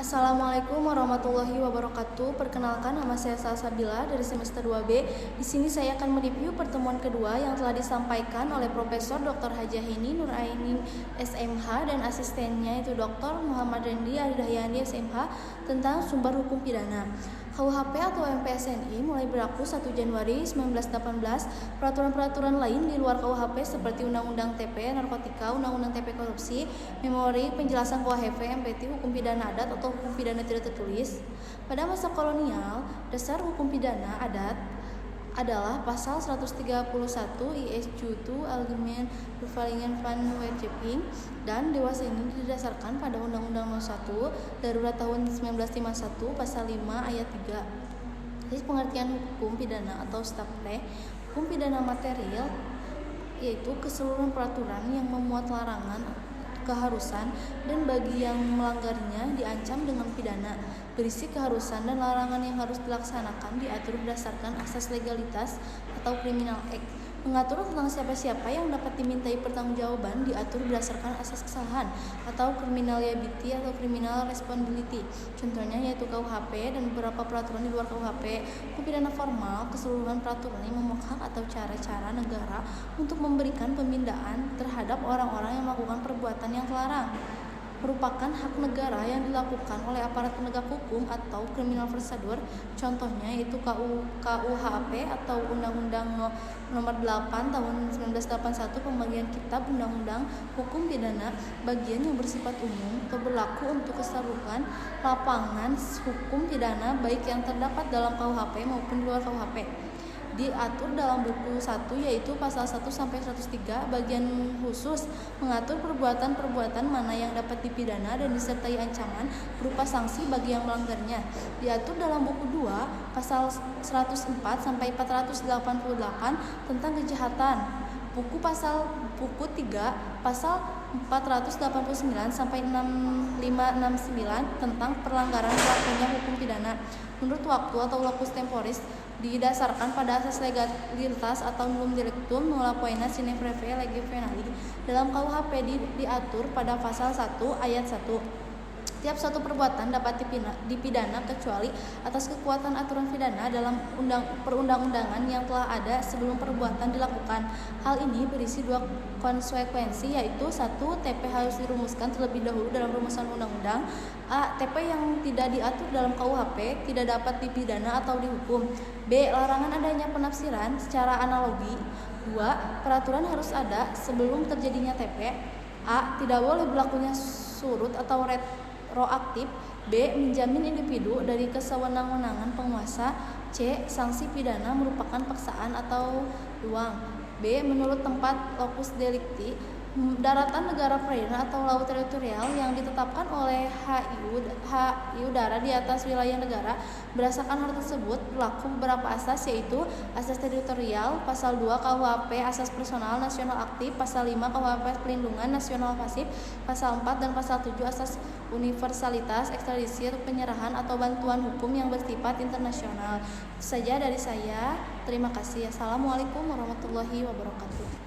Assalamualaikum warahmatullahi wabarakatuh. Perkenalkan, nama saya Salsabila dari semester 2B. Di sini saya akan mereview pertemuan kedua yang telah disampaikan oleh Profesor Dr. Hajahini Nurainin SMH dan asistennya itu Dr. Muhammad Rendi Aridahyani SMH tentang sumber hukum pidana. KUHP atau MPSNI mulai berlaku 1 Januari 1918. Peraturan-peraturan lain di luar KUHP seperti Undang-Undang TP Narkotika, Undang-Undang TP Korupsi, Memori Penjelasan KUHP, MPT Hukum Pidana Adat atau Hukum Pidana Tidak Tertulis. Pada masa kolonial, dasar hukum pidana adat adalah pasal 131 IS Jutu Algemeen Bevalingen van Wetscheping, dan dewasa ini didasarkan pada Undang-Undang Nomor 1 Darurat tahun 1951 pasal 5 ayat 3. Jadi pengertian hukum pidana atau STAPLE, hukum pidana material yaitu keseluruhan peraturan yang memuat larangan, keharusan, dan bagi yang melanggarnya diancam dengan pidana. Berisi keharusan dan larangan yang harus dilaksanakan diatur berdasarkan asas legalitas atau criminal act. Mengatur tentang siapa-siapa yang dapat dimintai pertanggungjawaban diatur berdasarkan asas kesalahan atau criminal liability atau criminal responsibility. Contohnya yaitu KUHP dan beberapa peraturan di luar KUHP. Hukum pidana formal, keseluruhan peraturan yang memuat hak atau cara-cara negara untuk memberikan pembinaan terhadap orang-orang yang melakukan perbuatan yang terlarang, merupakan hak negara yang dilakukan oleh aparat penegak hukum atau criminal procedure. Contohnya yaitu KUHP atau Undang-Undang Nomor 8 Tahun 1981 Pembagian Kitab Undang-Undang Hukum Pidana bagian yang bersifat umum atau berlaku untuk keseluruhan lapangan hukum pidana baik yang terdapat dalam KUHP maupun di luar KUHP. Diatur dalam buku 1 yaitu pasal 1 sampai 103. Bagian khusus mengatur perbuatan-perbuatan mana yang dapat dipidana dan disertai ancaman berupa sanksi bagi yang melanggarnya. Diatur dalam buku 2 pasal 104 sampai 488 tentang kejahatan. Buku 3 pasal 489 sampai 6569 tentang pelanggaran berlakunya hukum pidana. Menurut waktu atau locus temporis didasarkan pada asas legalitas atau nulum directum nulla poena sine preve lege penali. Dalam KUHP diatur pada pasal 1 ayat 1. Tiap suatu perbuatan dapat dipidana kecuali atas kekuatan aturan pidana dalam perundang-undangan yang telah ada sebelum perbuatan dilakukan. Hal ini berisi 2 konsekuensi, yaitu 1. TP harus dirumuskan terlebih dahulu dalam rumusan undang-undang. A. TP yang tidak diatur dalam KUHP tidak dapat dipidana atau dihukum. B. Larangan adanya penafsiran secara analogi. 2. Peraturan harus ada sebelum terjadinya TP. A. Tidak boleh berlakunya surut atau retroaktif. B. Menjamin individu dari kesewenang-wenangan penguasa. C. Sanksi pidana merupakan paksaan atau uang. B. Menurut tempat locus delicti, daratan negara perairan atau laut teritorial yang ditetapkan oleh HI udara di atas wilayah negara. Berdasarkan hal tersebut berlaku beberapa asas, yaitu asas teritorial, pasal 2 KUHP asas personal nasional aktif, pasal 5 KUHP pelindungan nasional pasif, pasal 4 dan pasal 7 asas universalitas, ekstradisi, penyerahan atau bantuan hukum yang bersifat internasional. Itu saja dari saya. Terima kasih. Assalamualaikum warahmatullahi wabarakatuh.